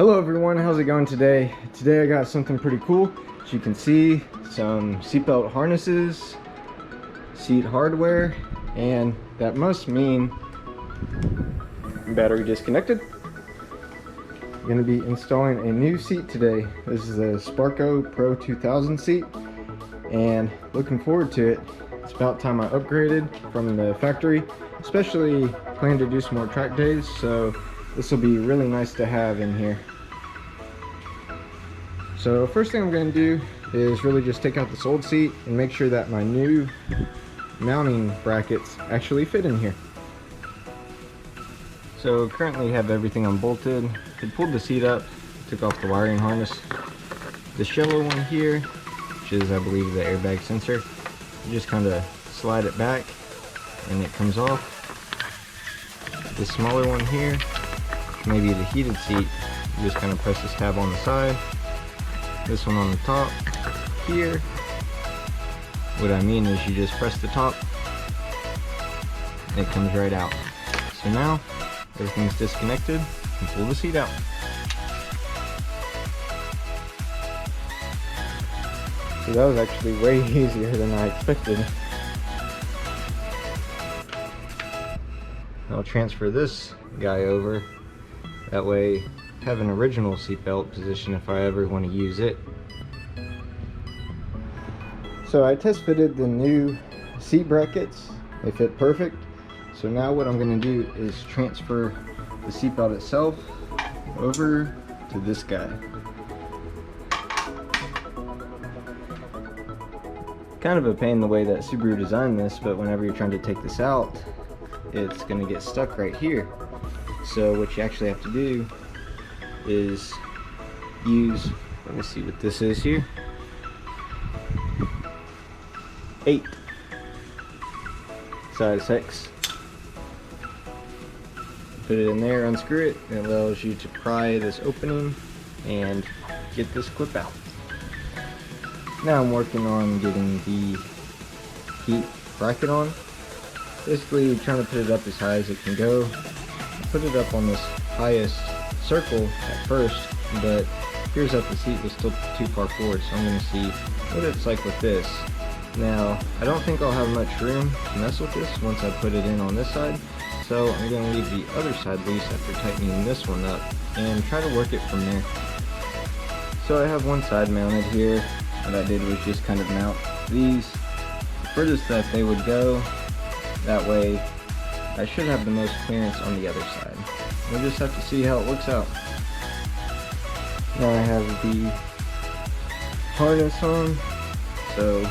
Hello everyone, how's it going today? Today I got something pretty cool. As you can see, some seatbelt harnesses, seat hardware, and that must mean battery disconnected. I'm going to be installing a new seat today. This is a Sparco Pro 2000 seat, and looking forward to it. It's about time I upgraded from the factory, especially plan to do some more track days, so this will be really nice to have in here. So first thing I'm going to do is really just take out this old seat and make sure that my new mounting brackets actually fit in here. So currently have everything unbolted. I pulled the seat up, took off the wiring harness. This yellow one here, which is I believe the airbag sensor, you just kind of slide it back and it comes off. This smaller one here, maybe the heated seat, you just kind of press this tab on the side. This one on the top here, what I mean is you just press the top and it comes right out. So now everything's disconnected, and pull the seat out. So that was actually way easier than I expected. I'll transfer this guy over, that way have an original seatbelt position if I ever want to use it. So I test fitted the new seat brackets. They fit perfect. So now what I'm going to do is transfer the seatbelt itself over to this guy. Kind of a pain the way that Subaru designed this, but whenever you're trying to take this out, it's going to get stuck right here. So what you actually have to do is use, let me see what this is here, 8 size 6. Put it in there, unscrew it, and it allows you to pry this opening and get this clip out. Now I'm working on getting the heat bracket on. Basically trying to put it up as high as it can go. Put it up on this highest circle at first, but appears that the seat was still too far forward, so I'm going to see what it's like with this. Now, I don't think I'll have much room to mess with this once I put it in on this side, so I'm going to leave the other side loose after tightening this one up and try to work it from there. So I have one side mounted here. What I did was just kind of mount these furthest that they would go. That way I should have the most clearance on the other side. We'll just have to see how it works out. Now I have the harness on, so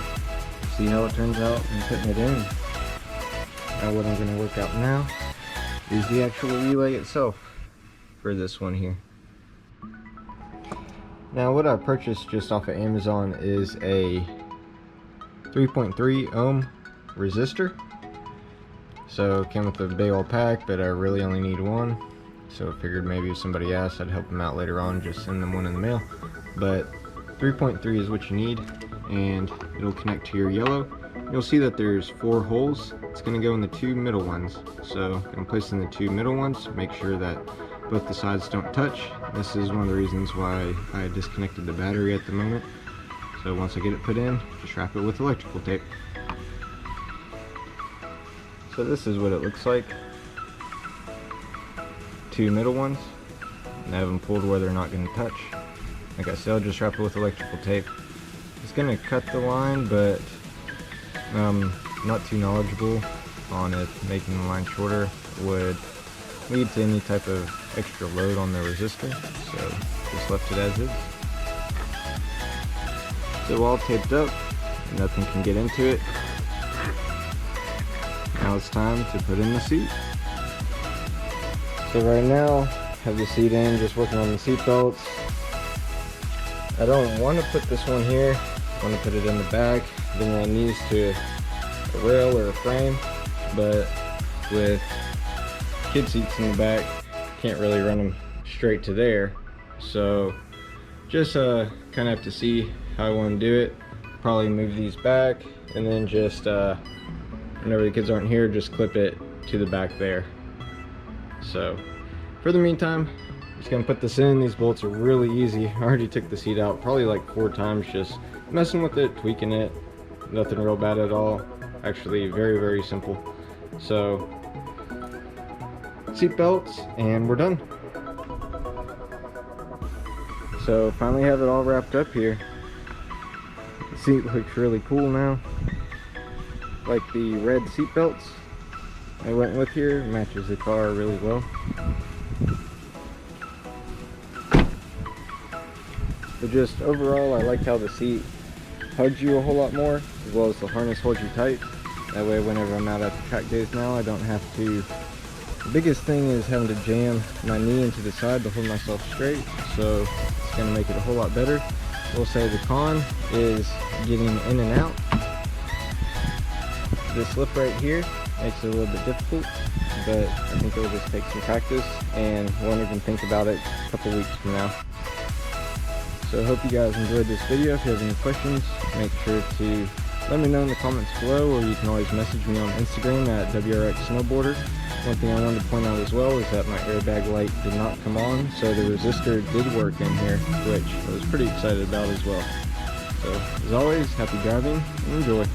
see how it turns out and putting it in. Now what I'm going to work out now is the actual relay itself for this one here. Now what I purchased just off of Amazon is a 3.3 ohm resistor. So it came with a big old pack, but I really only need one. So I figured maybe if somebody asked, I'd help them out later on, just send them one in the mail. But 3.3 is what you need, and it'll connect to your yellow. You'll see that there's 4 holes. It's going to go in the 2 middle ones. So I'm placing the 2 middle ones, make sure that both the sides don't touch. This is one of the reasons why I disconnected the battery at the moment. So once I get it put in, just wrap it with electrical tape. So this is what it looks like. 2 middle ones, and I have them pulled where they're not going to touch. Like I said, I'll just wrap it with electrical tape. It's going to cut the line, but I'm not too knowledgeable on it. Making the line shorter would lead to any type of extra load on the resistor, so just left it as is. So all taped up, nothing can get into it. Now it's time to put in the seat. So right now, have the seat in, just working on the seat belts. I don't want to put this one here. I want to put it in the back, then run these to a rail or a frame. But with kid seats in the back, can't really run them straight to there. So just kind of have to see how I want to do it. Probably move these back, and then just whenever the kids aren't here, just clip it to the back there. So for the meantime, Just gonna put this in. These bolts are really easy. I already took the seat out probably like 4 times, just messing with it, tweaking it. Nothing real bad at all. Actually, very simple. So, seat belts, and we're done. So finally have it all wrapped up here. The seat looks really cool now. Like the red seat belts I went with here, matches the car really well. But just overall, I like how the seat hugs you a whole lot more, as well as the harness holds you tight. That way whenever I'm out at the track days now, I don't have to. The biggest thing is having to jam my knee into the side to hold myself straight, so it's going to make it a whole lot better. We'll say the con is getting in and out. This lip right here makes it a little bit difficult, but I think it'll just take some practice and won't even think about it a couple weeks from now. So I hope you guys enjoyed this video. If you have any questions, make sure to let me know in the comments below, or you can always message me on Instagram at WRX Snowboarder. One thing I wanted to point out as well is that my airbag light did not come on, so the resistor did work in here, which I was pretty excited about as well. So as always, happy driving and enjoy.